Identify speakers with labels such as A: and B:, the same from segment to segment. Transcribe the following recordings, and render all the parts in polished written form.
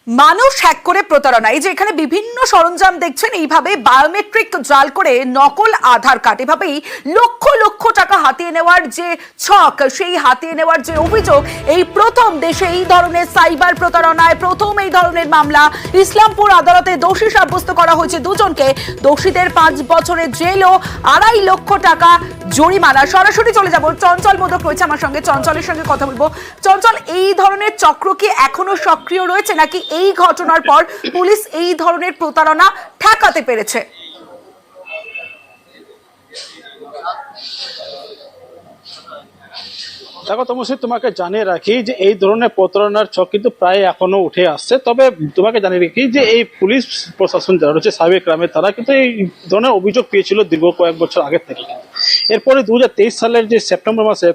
A: মানুষ হ্যাক করে প্রতারণা। এই যে এখানে বিভিন্ন সরঞ্জাম দেখছেন, এইভাবে বায়োমেট্রিক জাল করে নকল আধার কার্ড, এভাবেই লক্ষ লক্ষ টাকা হাতিয়ে নেওয়ার যে ছক, সেই হাতিয়ে নেওয়ার যে অভিযোগ, এই প্রথম দেশে এই ধরনের সাইবার প্রতারণায় প্রথম এই ধরনের মামলা। ইসলামপুর আদালতে দোষী সাব্যস্ত করা হয়েছে দুজনকে। দোষীদের 5 বছরের জেল ও 2.5 লক্ষ টাকা জরিমানা। সরাসরি চলে যাব, চঞ্চল মোদক রয়েছে আমার সঙ্গে, চঞ্চলের সঙ্গে কথা বলবো। চঞ্চল, এই ধরনের চক্র কি এখনো সক্রিয় রয়েছে, নাকি এই ঘটনার পর পুলিশ এই ধরনের প্রতারণা ঠেকাতে পেরেছে?
B: দেখো তমসী, তোমাকে জানিয়ে রাখি যে এই ধরনের প্রতারণার ছক কিন্তু প্রায় এখনো উঠে আসছে। তবে তোমাকে জানিয়ে রাখি যে এই পুলিশ প্রশাসন যারা রয়েছে সাবেক গ্রামে, তারা কিন্তু এই ধরনের অভিযোগ পেয়েছিল দীর্ঘ কয়েক বছর আগে থেকে। এরপরে 2023 সালের যে সেপ্টেম্বর মাসে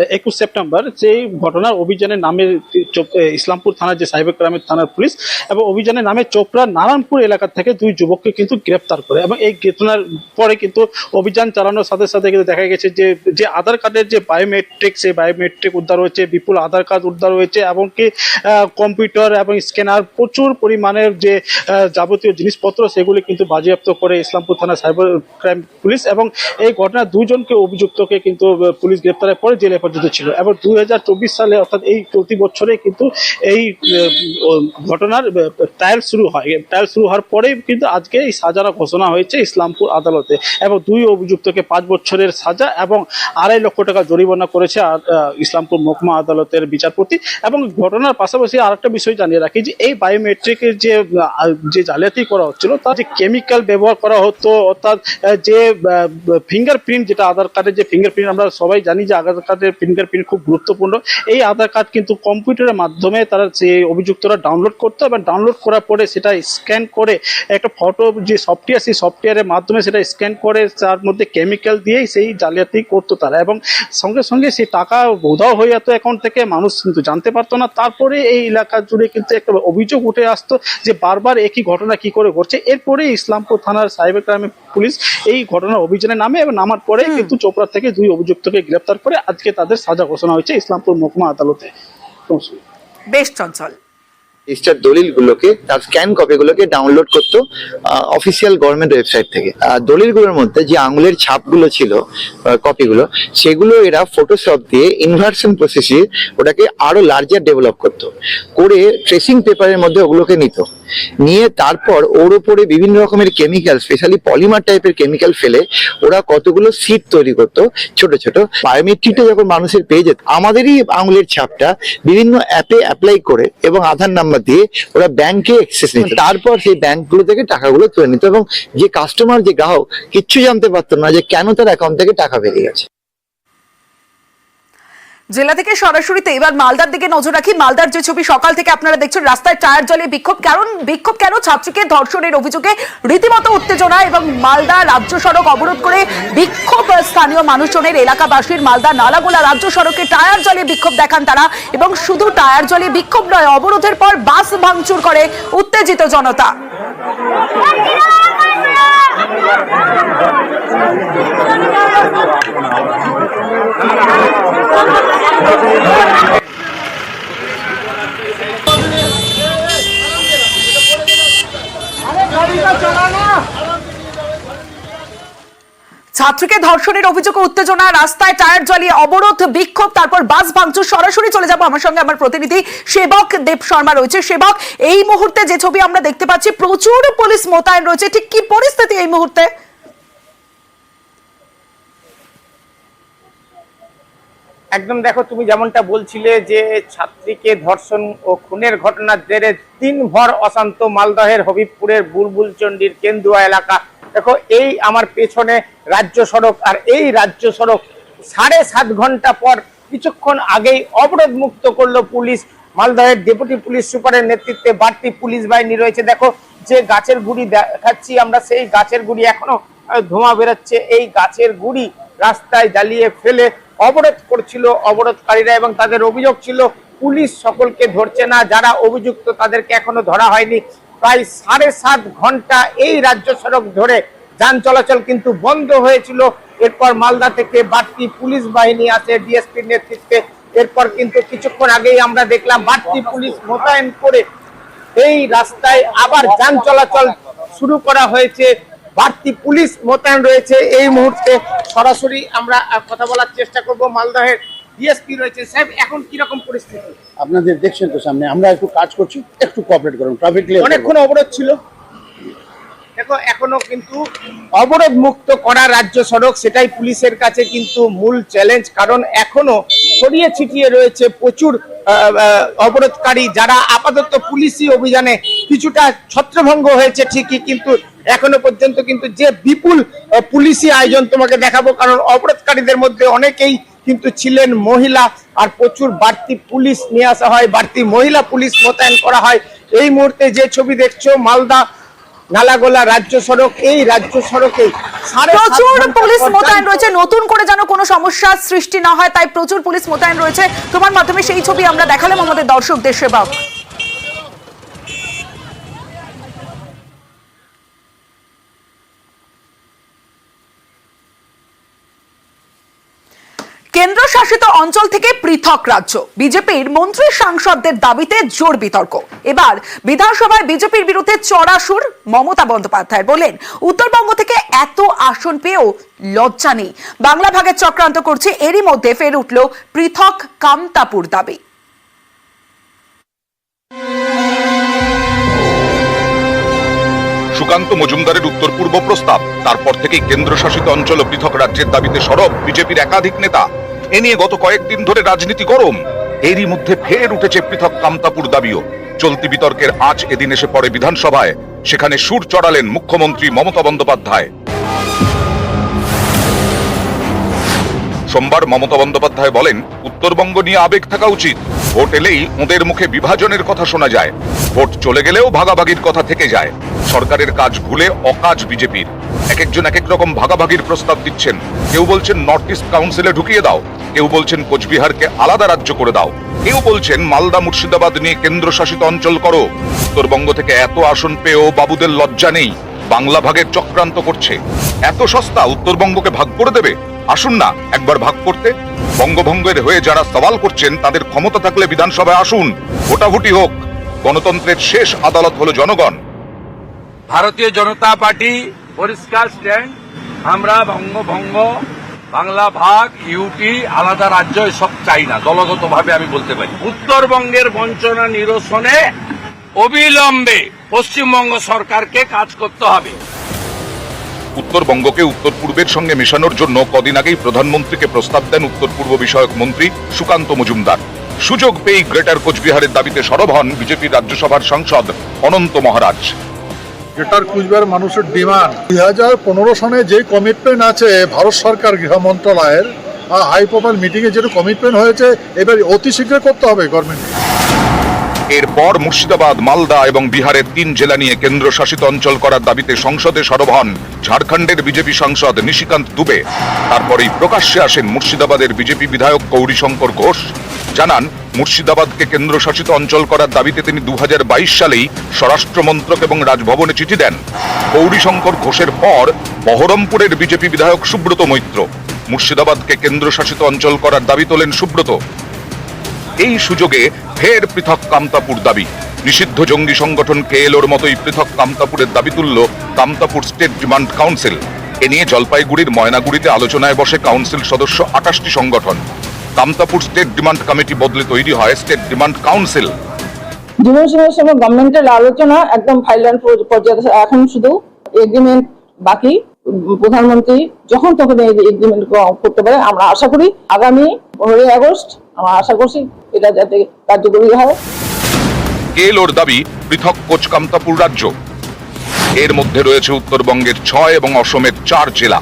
B: 21 সেপ্টেম্বর সেই ঘটনার অভিযানের নামে ইসলামপুর থানার যে সাইবার গ্রামের থানার পুলিশ এবং অভিযানের নামে চোপড়া নারায়ণপুর এলাকা থেকে 2 যুবককে কিন্তু গ্রেপ্তার করে। এবং এই ঘটনার পরে কিন্তু অভিযান চালানোর সাথে সাথে কিন্তু দেখা গেছে যে আধার কার্ডের যে বায়োমেট্রিক, সেই বায়োমেট্রিক উদ্ধার হয়েছে, বিপুল আধার কার্ড উদ্ধার হয়েছে, এবং কি কম্পিউটার এবং স্ক্যানার, প্রচুর পরিমাণের যে যাবতীয় জিনিসপত্র সেগুলি কিন্তু বাজেয়াপ্ত করে ইসলামপুর থানা সাইবার ক্রাইম পুলিশ। এবং এই ঘটনা 2 জনকে অভিযুক্তকে কিন্তু পুলিশ গ্রেপ্তারের পরে জেলে হেফাজত ছিল। এবং 2024 সালে অর্থাৎ এই প্রতি বছরে কিন্তু এই ঘটনার ট্রায়াল শুরু হয়। ট্রায়াল শুরু হওয়ার পরেই কিন্তু আজকে এই সাজার ঘোষণা হয়েছে ইসলামপুর আদালতে। এবং 2 অভিযুক্তকে 5 বছরের সাজা এবং 2.5 লক্ষ টাকা জরিমানা করেছে ইসলামপুর মহকুমা আদালতের বিচারপতি। এবং ঘটনার পাশাপাশি আরেকটা বিষয় জানিয়ে রাখি যে এই বায়োমেট্রিকের যে জালিয়াতি করা হচ্ছিল, তার যে কেমিক্যাল ব্যবহার করা হতো, অর্থাৎ যে ফিঙ্গারপ্রিন্ট, যেটা আধার কার্ডের যে ফিঙ্গারপ্রিন্ট, আমরা সবাই জানি যে আধার কার্ডের ফিঙ্গারপ্রিন্ট খুব গুরুত্বপূর্ণ। এই আধার কার্ড কিন্তু কম্পিউটারের মাধ্যমে তারা সেই অভিযুক্তরা ডাউনলোড করতো এবং ডাউনলোড করার পরে সেটা স্ক্যান করে একটা ফটো যে সফটওয়্যার, সেই সফটওয়্যারের মাধ্যমে সেটা স্ক্যান করে তার মধ্যে কেমিক্যাল দিয়েই সেই জালিয়াতি করতো তারা। এবং সঙ্গে সঙ্গে সেই টাকা উধাও হয়ে যেত অ্যাকাউন্ট থেকে, মানুষ কিন্তু জানতে পারতো না। তারপরে এই এলাকা জুড়ে কিন্তু একটা অভিযোগ উঠে আসতো যে বারবার একই ঘটনা কি করে ঘটছে। এরপরে ইসলামপুর থানার সাইবার ক্রাইম পুলিশ এই ঘটনার অভিযানে নামে এবং নামার পরে কিন্তু চোপড়া থেকে 2 অভিযুক্তকে গ্রেপ্তার করে আজকে তাদের সাজা ঘোষণা হয়েছে ইসলামপুর মহকুমা আদালতে।
A: বেশ চঞ্চল।
C: রেজিস্টার দলিলগুলোকে, তার স্ক্যান কপিগুলোকে ডাউনলোড করতো অফিসিয়াল গভর্নমেন্ট ওয়েবসাইট থেকে। দলিলগুলোর মধ্যে যে আঙুলের ছাপগুলো ছিল, কপিগুলো, সেগুলো এরা ফটোশপ দিয়ে ইনভার্সন প্রসেসে ওটাকে আরো লার্জার ডেভেলপ করতো, করে ট্রেসিং পেপারের মধ্যে ওগুলোকে নিয়ে তারপর ওর উপরে বিভিন্ন রকমের কেমিক্যাল, স্পেশালি পলিমার টাইপের কেমিক্যাল ফেলে ওরা কতগুলো সিট তৈরি করতো ছোট ছোট। বায়োমেট্রিকটা যখন মানুষের পেয়ে যেত, আমাদেরই আঙুলের ছাপটা বিভিন্ন অ্যাপে অ্যাপ্লাই করে এবং আধার নাম্বার দিয়ে ওরা ব্যাংকে অ্যাক্সেস নিত। তারপর সেই ব্যাংকগুলো থেকে টাকাগুলো তুলে নিত এবং যে কাস্টমার, যে গ্রাহক, কিচ্ছু জানতে পারতো না যে কেন তার অ্যাকাউন্ট থেকে টাকা বেরিয়ে গেছে।
A: জেলা থেকে সরাসরিতে এবার মালদার দিকে নজর রাখি। মালদার যে ছবি সকাল থেকে আপনারা দেখছেন, রাস্তায় টায়ার জ্বালিয়ে বিক্ষোভ কেন? ছাত্রীকে ধর্ষণের অভিযোগে রীতিমতো উত্তেজনা এবং মালদা রাজ্য সড়ক অবরোধ করে বিক্ষোভ স্থানীয় মানুষজনের, এলাকাবাসীর। মালদা নালাগোলা রাজ্য সড়কে টায়ার জ্বালিয়ে বিক্ষোভ দেখান তারা। এবং শুধু টায়ার জ্বালিয়ে বিক্ষোভ নয়, অবরোধের পর বাস ভাঙচুর করে উত্তেজিত জনতা। ছাত্রীকে ধর্ষণের অভিযোগে উত্তেজনা, রাস্তায় টায়ার জ্বালিয়ে অবরোধ, বিক্ষোভ, তারপর বাস ভাঙচুর। সরাসরি চলে যাব, আমার সঙ্গে আমার প্রতিনিধি সেবক দেব শর্মা রয়েছে। সেবক, এই মুহূর্তে যে ছবি আমরা দেখতে পাচ্ছি, প্রচুর পুলিশ মোতায়েন রয়েছে, ঠিক কি পরিস্থিতি এই মুহূর্তে?
D: একদম, দেখো তুমি যেমনটা বলছিলে যে ছাত্রীকে ধর্ষণ ও খুনের ঘটনার জেরে দিনভর অশান্ত মালদহের হবিবপুরের বুলবুলচন্ডির কেন্দুয়া এলাকা। দেখো এই আমার পেছনে রাজ্য সড়ক, আর এই রাজ্য সড়ক 7.5 ঘন্টা পর কিছুক্ষণ আগেই অবরোধ মুক্ত করলো পুলিশ। মালদহের ডেপুটি পুলিশ সুপারের নেতৃত্বে বাড়তি পুলিশ বাহিনী রয়েছে। দেখো যে গাছের গুড়ি দেখাচ্ছি আমরা, সেই গাছের গুড়ি এখনো ধোঁয়া বেরোচ্ছে। এই গাছের গুড়ি রাস্তায় জ্বালিয়ে ফেলে অবরোধ করছিল অবরোধকারীরা। এবং তাদের অভিযোগ ছিল পুলিশ সকলকে ধরছে না, যারা অভিযুক্ত তাদেরকে এখনো ধরা হয়নি। প্রায় 7.5 ঘন্টা এই রাজ্য সড়ক ধরে যান চলাচল কিন্তু বন্ধ হয়েছিল। এরপর মালদা থেকে বাড়তি পুলিশ বাহিনী আসে ডিএসপির নেতৃত্বে। এরপর কিন্তু কিছুক্ষণ আগেই আমরা দেখলাম বাড়তি পুলিশ মোতায়েন করে এই রাস্তায় আবার যান চলাচল শুরু করা হয়েছে, বাড়তি পুলিশ মোতায়েন রয়েছে। এই মুহূর্তে সরাসরি আমরা কথা বলার চেষ্টা করব, মালদহের ডিএসপি রয়েছে। সাহেব, এখন কিরকম পরিস্থিতি?
E: আপনাদের দেখছেন তো সামনে, আমরা একটু কাজ করছি, একটু কোঅপারেট করুন। ট্রাফিক ক্লিয়ার
D: অনেকক্ষণ অবরোধ ছিল, দেখো এখনো কিন্তু অবরোধ মুক্ত করা রাজ্য সড়ক, সেটাই পুলিশের কাছে কিন্তু মূল চ্যালেঞ্জ। কারণ এখনো ছড়িয়ে ছিটিয়ে রয়েছে প্রচুর অবরোধকারী, যারা আপাতত পুলিশি অভিযানে কিছুটা ছত্রভঙ্গ হয়েছে ঠিকই, কিন্তু এখনো পর্যন্ত কিন্তু যে বিপুল পুলিশি আয়োজন তোমাকে দেখাবো, কারণ অবরোধকারীদের মধ্যে অনেকেই কিন্তু ছিলেন মহিলা, আর প্রচুর বাড়তি পুলিশ নিয়ে আসা হয়, বাড়তি মহিলা পুলিশ মোতায়েন করা হয়। এই মুহূর্তে যে ছবি দেখছো, মালদা নালাগোলা রাজ্য সড়ক, এই রাজ্য সড়কে
A: প্রচুর পুলিশ মোতায়েন রয়েছে, নতুন করে যেন কোনো সমস্যার সৃষ্টি না হয় তাই প্রচুর পুলিশ মোতায়েন রয়েছে। তোমার মাধ্যমে সেই ছবি আমরা দেখালাম আমাদের দর্শকদের সেবা। কেন্দ্রশাসিত অঞ্চল থেকে পৃথক রাজ্য, বিজেপির মন্ত্রী সাংসদদের দাবিতে জোর বিতর্ক। এবার বিধানসভায় বিজেপির বিরুদ্ধে চড়া সুর মমতা বন্দ্যোপাধ্যায় বলেন, উত্তরবঙ্গ থেকে এত আসন পেয়েও লজ্জা নেই, বাংলা ভাগের চক্রান্ত করছে। এরই মধ্যে ফের উঠল পৃথক কামতাপুর দাবি।
F: সুকান্ত মজুমদারের উত্তর পূর্ব প্রস্তাব, তারপর থেকেই কেন্দ্রশাসিত অঞ্চল ও পৃথক রাজ্যের দাবিতে সরব বিজেপির একাধিক নেতা। এ নিয়ে গত কয়েকদিন ধরে রাজনীতি গরম। এরই মধ্যে ফের উঠেছে পৃথক কামতাপুর দাবিও। চলতি বিতর্কের আজ এদিন এসে পড়ে বিধানসভায়, সেখানে সুর চড়ালেন মুখ্যমন্ত্রী মমতা বন্দ্যোপাধ্যায়। সোমবার মমতা বন্দ্যোপাধ্যায় বলেন, উত্তরবঙ্গ নিয়ে আবেগ থাকা উচিত। ভোট এলেই ওদের মুখে বিভাজনের কথা শোনা যায়, ভোট চলে গেলেও ভাগাভাগির কথা থেকে যায়। সরকারের কাজ ভুলে অকাজ বিজেপির। এক একজন এক এক রকম ভাগাভাগির প্রস্তাব দিচ্ছেন। কেউ বলছেন নর্থ ইস্ট কাউন্সিলে ঢুকিয়ে দাও, কেউ বলছেন কোচবিহারকে আলাদা রাজ্য করে দাও, কেউ বলছেন মালদা মুর্শিদাবাদ নিয়ে কেন্দ্রশাসিত অঞ্চল করো। উত্তরবঙ্গ থেকে এত আসন পেয়েও বাবুদের লজ্জা নেই, বাংলা ভাগের চক্রান্ত করছে। এত সস্তা উত্তরবঙ্গকে ভাগ করে দেবে? আসুন না একবার ভাগ করতে। বঙ্গভঙ্গের হয়ে যারা সওয়াল করছেন তাদের ক্ষমতা থাকলে বিধানসভায় আসুন, ভোটাভুটি হোক। গণতন্ত্রের শেষ আদালত হলো জনগণ।
G: ভারতীয় জনতা পার্টি পরিষ্কার স্ট্যান্ড, আমরা বঙ্গভঙ্গ, বাংলা ভাগ, ইউটি, আলাদা রাজ্য এসব চাই না। দলগতভাবে আমি বলতে পারি, উত্তরবঙ্গের বঞ্চনা নিরসনে অবিলম্বে পশ্চিমবঙ্গ সরকারকে কাজ করতে হবে।
F: উত্তরবঙ্গকে উত্তর পূর্বের সঙ্গে মেশানোর জন্য কদিন আগেই প্রধানমন্ত্রীকে প্রস্তাব দেন উত্তর পূর্ব বিষয়ক মন্ত্রী সুকান্ত মজুমদার। সুযোগ পেয়ে গ্রেটার কোচবিহারের দাবিতে সরব হন বিজেপির রাজ্যসভার সাংসদ অনন্ত মহারাজ।
H: গ্রেটার কুচবিহার মানুষের ডিমান্ড 2015 সনে যে কমিটমেন্ট আছে ভারত সরকার গৃহ মন্ত্রণালয়ের হাই প্রোফাইল মিটিংয়ে যেটা কমিটমেন্ট হয়েছে এবার অতি শীঘ্র করতে হবে গভর্নমেন্ট।
F: এরপর মুর্শিদাবাদ, মালদা এবং বিহারের 3 জেলা নিয়ে কেন্দ্রশাসিত অঞ্চল করার দাবিতে সংসদে সরব হন ঝাড়খণ্ডের বিজেপি সাংসদ নিশিকান্ত দুবে। তারপরেই প্রকাশ্যে আসেন মুর্শিদাবাদের বিজেপি বিধায়ক গৌরীশঙ্কর ঘোষ। জানান, মুর্শিদাবাদকে কেন্দ্রশাসিত অঞ্চল করার দাবিতে তিনি 2022 সালেই স্বরাষ্ট্রমন্ত্রক এবং রাজভবনে চিঠি দেন। গৌরীশঙ্কর ঘোষের পর বহরমপুরের বিজেপি বিধায়ক সুব্রত মৈত্র। মুর্শিদাবাদকে কেন্দ্রশাসিত অঞ্চল করার দাবি তোলেন সুব্রত। এই সুযোগে ফের পৃথক কামতাপুর দাবি। নিষিদ্ধ জঙ্গি সংগঠন কেএলওর মতোই পৃথক কামতাপুরের দাবি তুলল কামতাপুর স্টেট ডিমান্ড কাউন্সিল। এ নিয়ে জলপাইগুড়ির ময়নাগুড়িতে আলোচনায় বসে কাউন্সিল সদস্য 28টি সংগঠন। কামতাপুর স্টেট ডিমান্ড কমিটি বদলে তৈরি হয় স্টেট ডিমান্ড কাউন্সিল।
I: ডিভিশনের সঙ্গে গভর্নমেন্টের আলোচনা একদম ফাইনাল পর্যায়ে, এখন শুধু এগ্রিমেন্ট বাকি। প্রধানমন্ত্রী যখন তখন এই এগ্রিমেন্ট করতে পারে। আমরা আশা করি আগামী 15 আগস্ট আমরা আশা করছি এটা যাতে কার্যকরী হয়।
F: কেএলওর দাবি পৃথক কোচ কামতাপুর রাজ্য। এর মধ্যে রয়েছে উত্তরবঙ্গের 6 এবং অসমের 4 জেলা।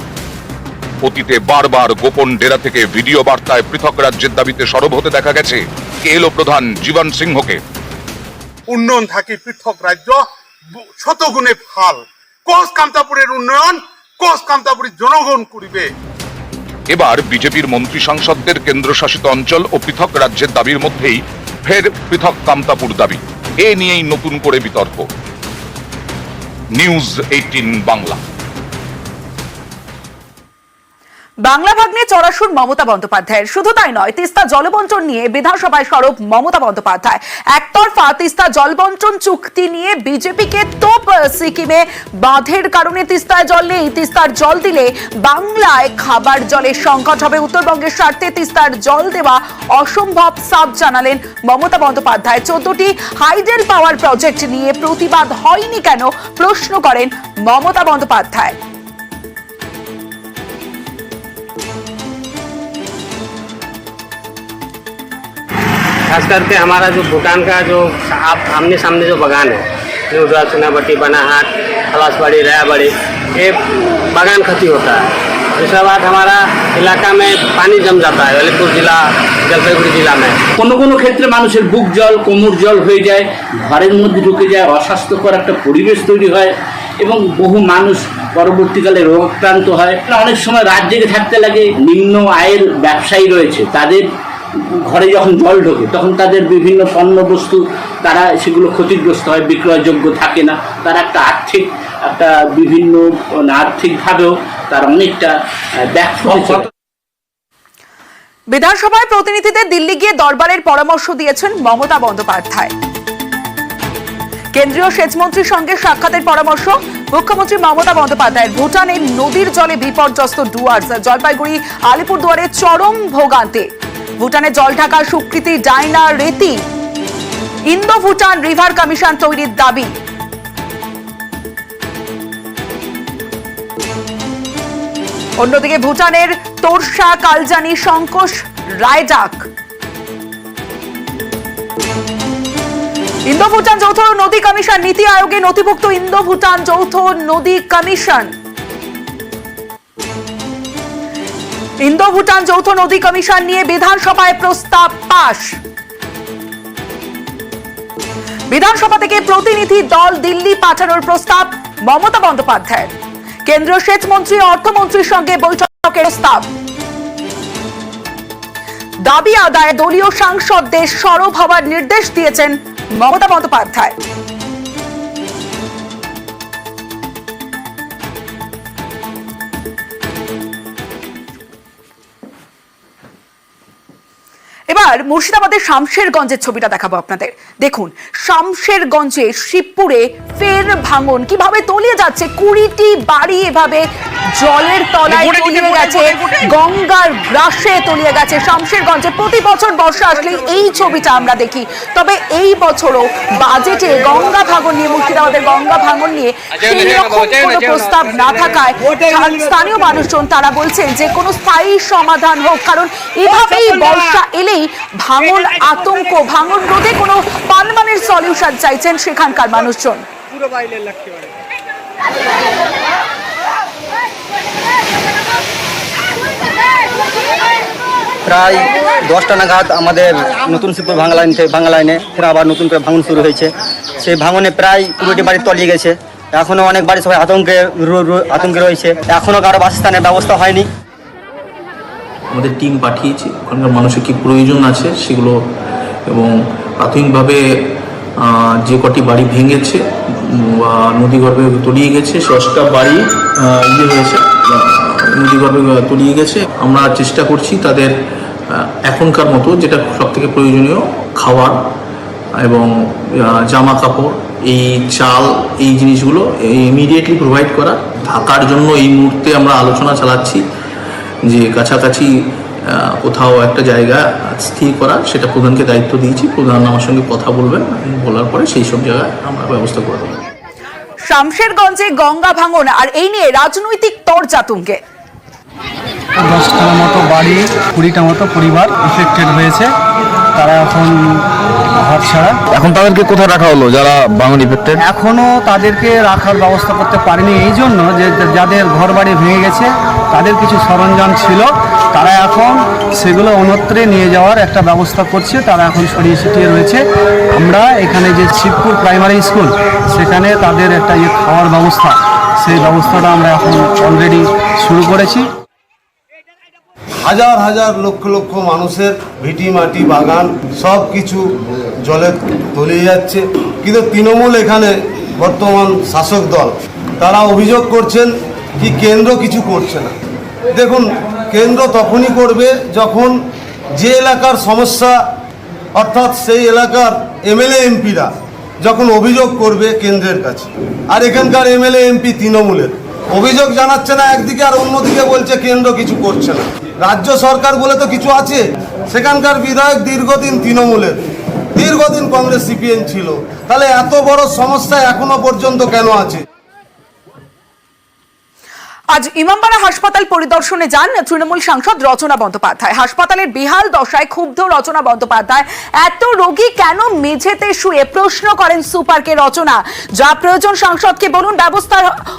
F: অতীতে বারবার গোপন ডেরা থেকে ভিডিও বার্তায় পৃথক রাজ্যের দাবিতে সরব হতে দেখা গেছে কেএলও প্রধান জীবন সিংহকে।
J: উন্নয়ন থাকে পৃথক রাজ্য শতগুণে ভাল। কোচ কামতাপুরের উন্নয়ন কোচ কামতাপুরের জনগণ করিবে।
F: এবার বিজেপির মন্ত্রী সাংসদদের কেন্দ্রশাসিত অঞ্চল ও পৃথক রাজ্যের দাবির মধ্যেই ফের পৃথক কামতাপুর দাবি। এ নিয়েই নতুন করে বিতর্ক। নিউজ 18 বাংলা।
A: বাংলা ভাগ্নে চড়াশুর মমতা বন্দ্যোপাধ্যায়ের। শুধু তাই নয়, তিস্তা জলবন্টন নিয়ে বিধানসভায় সরব মমতা বন্দ্যোপাধ্যায়। একতরফা তিস্তা জলবন্টন চুক্তি নিয়ে বিজেপিকে তোপ। সিকিমে বাঁধের কারণে তিস্তায় জল নেই, তিস্তার জল দিলে বাংলায় খাবার জলের সংকট হবে। উত্তরবঙ্গের স্বার্থে তিস্তার জল দেওয়া অসম্ভব, সাফ জানালেন মমতা বন্দ্যোপাধ্যায়। 14টি হাইডেল পাওয়ার প্রজেক্ট নিয়ে প্রতিবাদ হয়নি কেন প্রশ্ন করেন মমতা বন্দ্যোপাধ্যায়।
K: खास करके हमारा जो भूटान का जो आप आमने सामने जो बागान है, न्यूड्रा, चुनाभट्टी, बनाहाट, खलासबाड़ी, रायाबाड़ी, ये बागान क्षति होता है। दूसरा बात, हमारा इलाका में पानी जम जाता है, अलीपुर जिला, जलपाईगुड़ी जिला में।
E: কোনো কোনো ক্ষেত্রে মানুষের বুক জল, কোমর জল হয়ে যায়, ঘরের মধ্যে ঢুকে যায়, অস্বাস্থ্যকর একটা পরিবেশ তৈরি হয় এবং বহু মানুষ পরবর্তীকালে রোগাক্রান্ত হয়। অনেক সময় রাত জেগে থাকতে লাগে। নিম্ন আয়ের ব্যবসায়ী রয়েছে, তাদের ঘরে যখন জল ঢোকে তখন তাদের বিভিন্ন পণ্য বস্তু তারা সেগুলো ক্ষতিগ্রস্ত হয়, বিক্রয়যোগ্য থাকে না। তারা একটা বিভিন্ন আর্থিকভাবেও তার অনেকটা ব্যাখ্যা।
A: বিধানসভায় প্রতিনিধিদের দিল্লি গিয়ে দরবারের পরামর্শ দিয়েছেন মমতা বন্দ্যোপাধ্যায়। কেন্দ্রীয় সেচমন্ত্রীর সঙ্গে সাক্ষাতের পরামর্শ মুখ্যমন্ত্রী মমতা বন্দ্যোপাধ্যায়ের। ভুটানের নদীর জলে বিপর্যস্ত ডুয়ার্স, জলপাইগুড়ি আলিপুরদুয়ারে চরম ভোগান্তি। ভুটানে জল ঢাকার স্বীকৃতি ডাইনা রেতি। ইন্দো ভুটান রিভার কমিশন তৈরির দাবি। অন্যদিকে ভুটানের তোরসা, কালজানি, সংকোশ, রায়ডাক। ইন্দো ভুটান যৌথ নদী কমিশন, নীতি আয়োগে নথিভুক্ত ইন্দো ভুটান যৌথ নদী কমিশন। ইন্দো ভুটান যৌথ নদী কমিশন নিয়ে বিধানসভায় প্রস্তাব পাশ। বিধানসভা থেকে প্রতিনিধি দল দিল্লি পাঠানোর প্রস্তাব মমতা বন্দ্যোপাধ্যায়ের। কেন্দ্রীয় সেচ মন্ত্রী, অর্থমন্ত্রীর সঙ্গে বৈঠকের প্রস্তাব। দাবি আদায়ে দলীয় সাংসদদের সরব হওয়ার নির্দেশ দিয়েছেন মমতা বন্দ্যোপাধ্যায়। এবার মুর্শিদাবাদের শামশেরগঞ্জের ছবিটা দেখাবো আপনাদের। দেখুন, শামশেরগঞ্জে শিবপুরে ফের ভাঙন কিভাবে তলিয়ে যাচ্ছে। 20টি বাড়ি এভাবে জলের তলায় তলিয়ে গেছে, গঙ্গার গ্রাসে তলিয়ে গেছে শামশেরগঞ্জে। প্রতি বছর বর্ষা আসলে এই ছবিটা আমরা দেখি, তবে এই বছরও বাজেটে গঙ্গা ভাঙন নিয়ে, মুর্শিদাবাদের গঙ্গা ভাঙন নিয়ে সেরকম কোনো প্রস্তাব না থাকায় স্থানীয় মানুষজন তারা বলছেন যে কোনো স্থায়ী সমাধান হোক, কারণ এভাবেই বর্ষা এলেই ভাঙন আতঙ্ক। ভাঙন রোধে কোনো পার্মানেন্ট সলিউশন চাইছেন সেখানকার মানুষজন।
K: প্রায় 10টা নাগাদ আমাদের নতুন শিবপুর ভাঙা লাইনে ফের আবার নতুন করে ভাঙন শুরু হয়েছে। সেই ভাঙনে প্রায় 20টি বাড়ি তলিয়ে গেছে। এখনো অনেক বাড়ি সবাই আতঙ্কে রয়েছে। এখনো কারো বাসস্থানের ব্যবস্থা হয়নি।
L: আমাদের টিম পাঠিয়েছি, ওখানকার মানুষের কী প্রয়োজন আছে সেগুলো, এবং প্রাথমিকভাবে যে কটি বাড়ি ভেঙেছে বা নদীগর্ভে তলিয়ে গেছে, 10টা বাড়ি হয়েছে, নদীগর্ভে তলিয়ে গেছে। আমরা চেষ্টা করছি তাদের এখনকার মতো যেটা সব থেকে প্রয়োজনীয় খাবার এবং জামা কাপড়, এই চাল, এই জিনিসগুলো ইমিডিয়েটলি প্রোভাইড করা। থাকার জন্য এই মুহূর্তে আমরা আলোচনা চালাচ্ছি যে কাছাকাছি কোথাও একটা জায়গা স্থির করা, সেটা প্রধানকে দায়িত্ব দিয়েছি। প্রধান আমার সঙ্গে কথা বলবেন, বলার পরে সেই সব জায়গায় আমরা ব্যবস্থা করে দেবো।
A: শামশেরগঞ্জে গঙ্গা ভাঙন আর এই নিয়ে রাজনৈতিক তরজা তুঙ্গে।
K: 10টার মতো বাড়ি, 20টা মতো পরিবার এফেক্টেড হয়েছে। তারা এখন ঘর ছাড়া।
C: এখন তাদেরকে কোথায় রাখা হলো যারা ভাঙন ইফেক্টেড?
K: এখনো তাদেরকে রাখার ব্যবস্থা করতে পারেনি এই জন্য যে যাদের ঘর বাড়ি ভেঙে গেছে তাদের কিছু সরঞ্জাম ছিল, তারা এখন সেগুলো অন্যত্রে নিয়ে যাওয়ার একটা ব্যবস্থা করছে। তারা এখন ছড়িয়ে ছিটিয়ে রয়েছে। আমরা এখানে যে শিবপুর প্রাইমারি স্কুল, সেখানে তাদের একটা খাওয়ার ব্যবস্থা, সেই ব্যবস্থাটা আমরা এখন অলরেডি শুরু করেছি।
J: হাজার হাজার লক্ষ লক্ষ মানুষের ভিটি মাটি বাগান সব কিছু জলে তলিয়ে যাচ্ছে। কিন্তু তৃণমূল এখানে বর্তমান শাসক দল, তারা অভিযোগ করছেন কি কেন্দ্র কিছু করছে না। দেখুন,
K: কেন্দ্র তখনই করবে যখন যে এলাকার সমস্যা, অর্থাৎ সেই এলাকার এমএলএ এমপিরা যখন অভিযোগ করবে কেন্দ্রের কাছে। আর এখানকার এমএলএ এমপি তৃণমূলের অভিযোগ জানাচ্ছে না একদিকে, আর অন্যদিকে বলছে কেন্দ্র কিছু করছে না। রাজ্য সরকার বলে তো কিছু আছে। সেখানকার বিধায়ক দীর্ঘদিন তৃণমূলের, দীর্ঘদিন কংগ্রেস সিপিএম ছিল, তাহলে এত বড় সমস্যা এখনো পর্যন্ত কেন আছে?
A: আজ ইমামবাড়া হাসপাতাল পরিদর্শনে যান তৃণমূল সাংসদ রচনা বন্দ্যোপাধ্যায়। হাসপাতালের বেহাল দশায় ক্ষুব্ধ রচনা বন্দ্যোপাধ্যায়। এত রোগী কেন মেঝেতে শুয়ে, প্রশ্ন করেন সুপারকে রচনা। যা প্রয়োজন সাংসদকে বলুন, ব্যবস্থা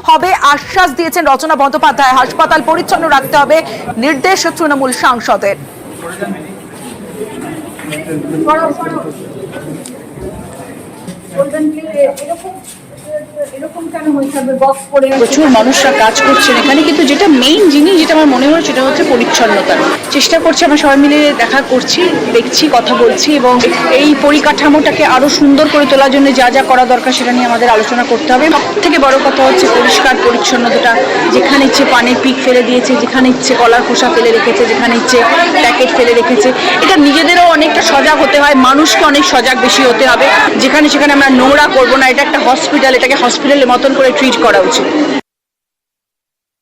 A: হবে আশ্বাস দিয়েছেন রচনা বন্দ্যোপাধ্যায়। হাসপাতাল পরিচ্ছন্ন রাখতে হবে নির্দেশ তৃণমূল সাংসদের।
I: প্রচুর মানুষরা কাজ করছেন এখানে, কিন্তু যেটা মেইন জিনিস যেটা আমার মনে হয় সেটা হচ্ছে পরিচ্ছন্নতা। চেষ্টা করছি, আমরা সবাই মিলে দেখা করছি, দেখছি, কথা বলছি, এবং এই পরিকাঠামোটাকে আরো সুন্দর করে তোলার জন্য যা যা করা দরকার সেটা নিয়ে আমাদের আলোচনা করতে হবে। সব থেকে বড় কথা হচ্ছে পরিষ্কার পরিচ্ছন্নতাটা। যেখানে ইচ্ছে পানের পিক ফেলে দিয়েছে, যেখানে ইচ্ছে কলার খোসা ফেলে রেখেছে, যেখানে ইচ্ছে প্যাকেট ফেলে রেখেছে। এটা নিজেদেরও অনেকটা সজাগ হতে হয়, মানুষকে অনেক সজাগ বেশি হতে হবে। যেখানে সেখানে আমরা নোংরা করবো না। এটা একটা হসপিটাল, এটাকে হসপিটালের মতন করে ট্রিট করা উচিত।